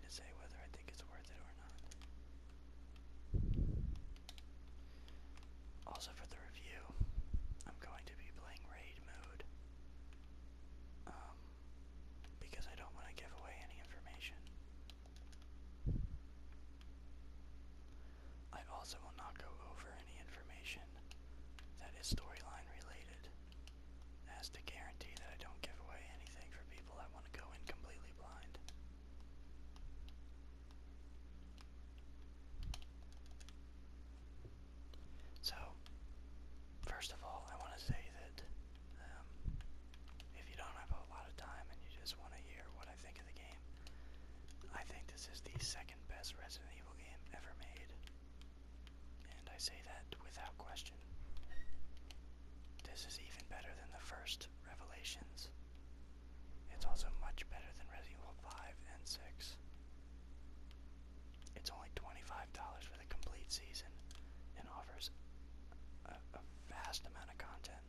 to say whether I think it's worth it or not. Also for the review, I'm going to be playing raid mode, because I don't want to give away any information. I also will not go over any information that is storyline related, as to guarantee that I don't give away anything for people that want to go in completely blind. So, first of all, I want to say that if you don't have a lot of time and you just want to hear what I think of the game, I think this is the second best Resident Evil game ever made. And I say that without question. This is even better than the first Revelations. It's also much better than Resident Evil 5 and 6. It's only $25 for the complete season and offers a vast amount of content.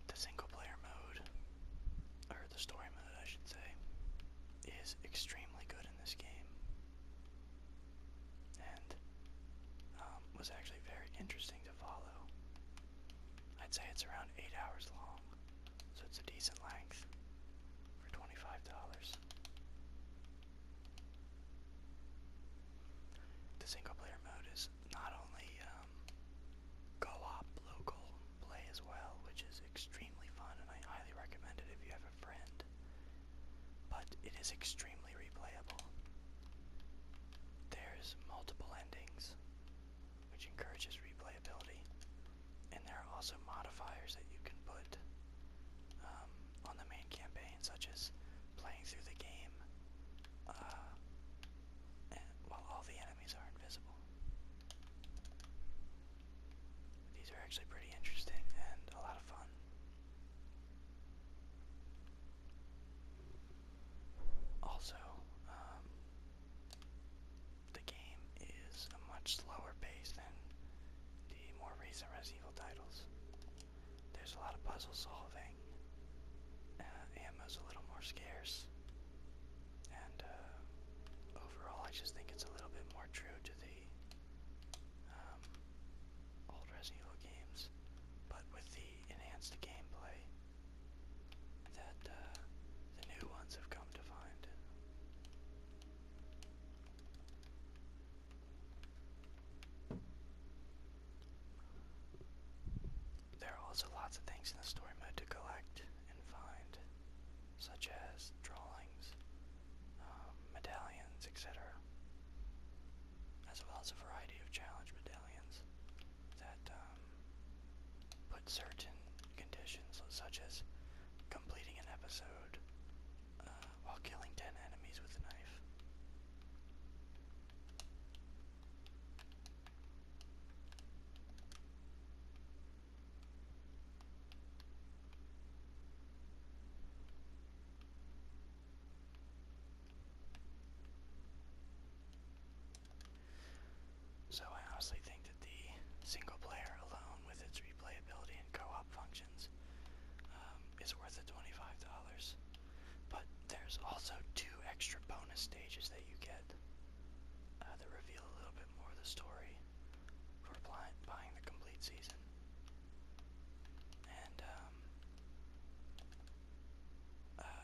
The single player mode, or the story mode I should say, is extremely good in this game, and was actually very interesting to follow. I'd say it's around 8 hours long, so it's a decent length for $25. The single player mode is not only co-op local play as well, which is extremely fun, and I highly recommend it if you have a friend, but it is extremely replayable. There's multiple endings, which encourages replayability, and there are also modifiers that you can put on the main campaign, such as playing through the game while all the enemies are invisible. These are actually pretty interesting and a lot of fun. Also, the game is a much slower pace than the more recent Resident Evil titles. There's a lot of puzzle solving, ammo's a little more scarce, and overall I just think it's a little bit more true to the old Resident Evil games, but with the enhanced gameplay that the new ones have come to find. There are also lots of things in the story mode to collect and find, such as drawings, medallions, etc., as well as a variety of challenge medallions that put certain conditions, such as completing an episode while killing 10 enemies with a knife. So I honestly think that the single player alone, with its replayability and co-op functions, is worth the $25. But there's also 2 extra bonus stages that you get that reveal a little bit more of the story for buying the complete season. And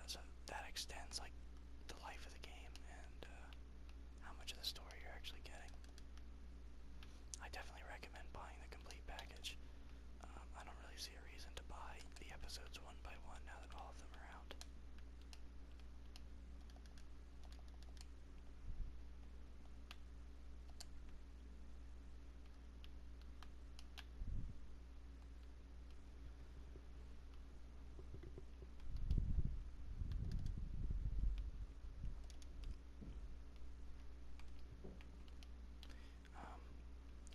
so that extends like the life of the game and how much of the story you're actually getting. I definitely recommend buying the complete package. I don't really see a reason to buy the episodes one by one now that all of them are out.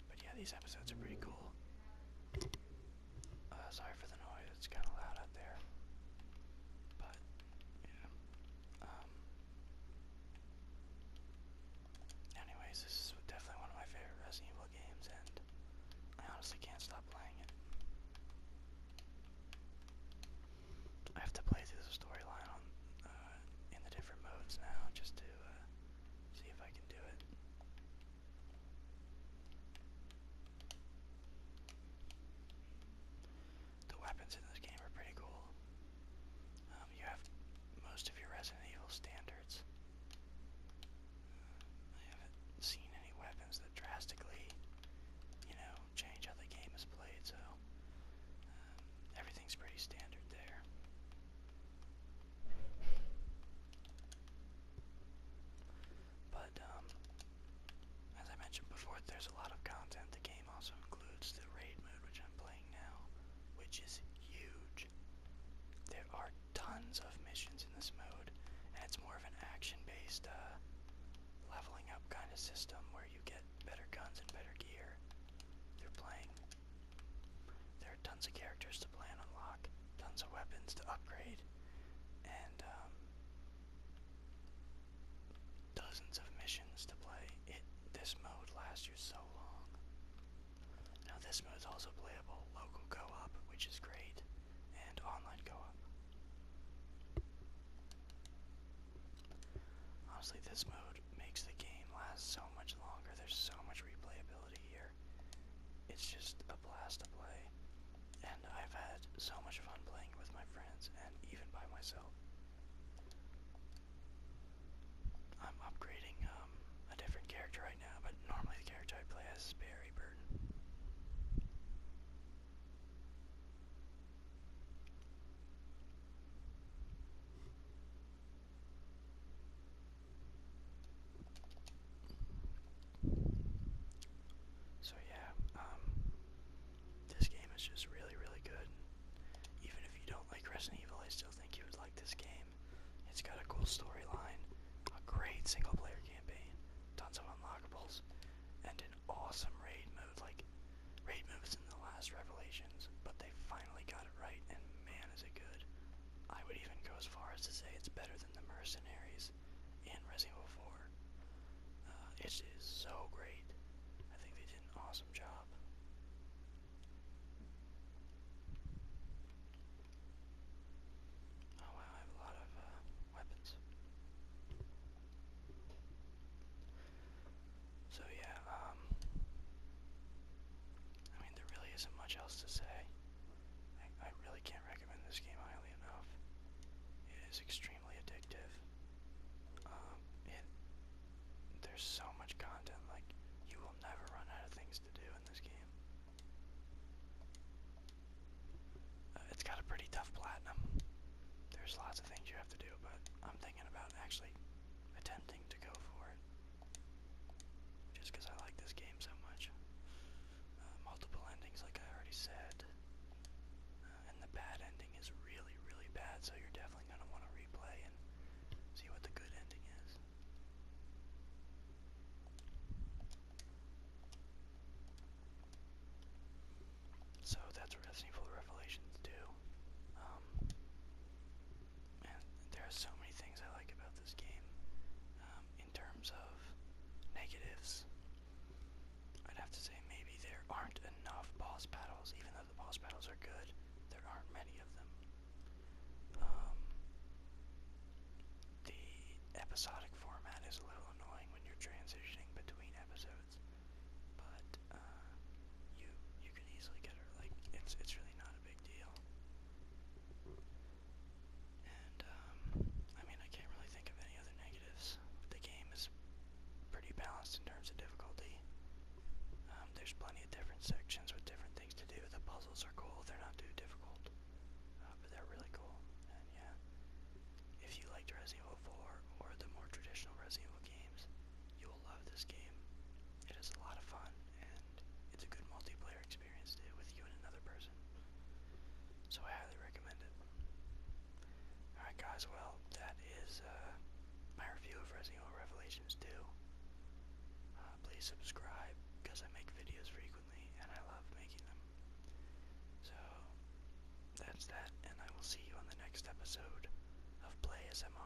But yeah, these episodes are pretty cool. Sorry for the noise, it's kind of loud out there. But, yeah. anyways, this is definitely one of my favorite Resident Evil games, and I honestly can't stop playing it. I have to play through the storyline on in the different modes now, just to see if I can do it. The weapons in this game are pretty cool. You have most of your Resident Evil standards. I haven't seen any weapons that drastically, change how the game is played, so everything's pretty standard there. But, as I mentioned before, there's a lot of content. The game also includes the raid mode, which I'm playing now, which is huge. There are tons of missions in this mode, and it's more of an action-based, leveling up kind of system where you get better guns and better gear through playing. There are tons of characters to play and unlock, tons of weapons to upgrade, and dozens of missions to play. This mode lasts you so long. Now this mode is also playable local co-op, which is great, and online co-op. Honestly, this mode makes the game last so much longer. There's so much replayability here. It's just a blast to play, and I've had so much fun playing with my friends and even by myself. I'm upgrading a different character right now, but normally the character I play as is Barry Burton. So yeah, this game is just really, really good. Even if you don't like Resident Evil, I still think you would like this game. It's got a cool storyline, a great single-player campaign, tons of unlockables, and an awesome raid mode. Like, raid moves in the last Revelations, but they finally got it right, and man is it good. I would even go as far as to say it's better than the Mercenaries in Resident Evil 4. It is so great. I think they did an awesome job. Oh wow, I have a lot of weapons. So yeah, I mean, there really isn't much else to say. I really can't recommend this game highly enough. It is extremely addictive. Um, it, there's so much content, like, you will never run out of things to do in this game. It's got a pretty tough platinum. There's lots of things you have to do, but I'm thinking about actually attempting to go for it. Just because I like this game so much. Multiple endings, like I already said. And the bad ending is really, really bad, so you're definitely going to want to replay and see what the good ending is. So that's what Resident Evil Revelations do. And there are so many things I like about this game. In terms of negatives, I'd have to say maybe there aren't enough boss battles. Even though the boss battles are good, there aren't many of them. The episodic format is a little annoying when you're transitioning between episodes, but you can easily get her. Like, it's really not a big deal. And I mean, I can't really think of any other negatives. The game is pretty balanced in terms of difficulty. There's plenty of different sections with different things to do. The puzzles are cool. They're not too difficult, but they're really cool. And yeah, if you liked Resident Evil 4 or the more traditional Resident Evil games, you will love this game. It is a lot of fun, and it's a good multiplayer experience too, with you and another person. So I highly recommend it. Alright guys, well, that is my review of Resident Evil Revelations 2. Please subscribe, because I make videos frequently, and I love making them. So, that's that, and I will see you on the next episode of PlaySMR.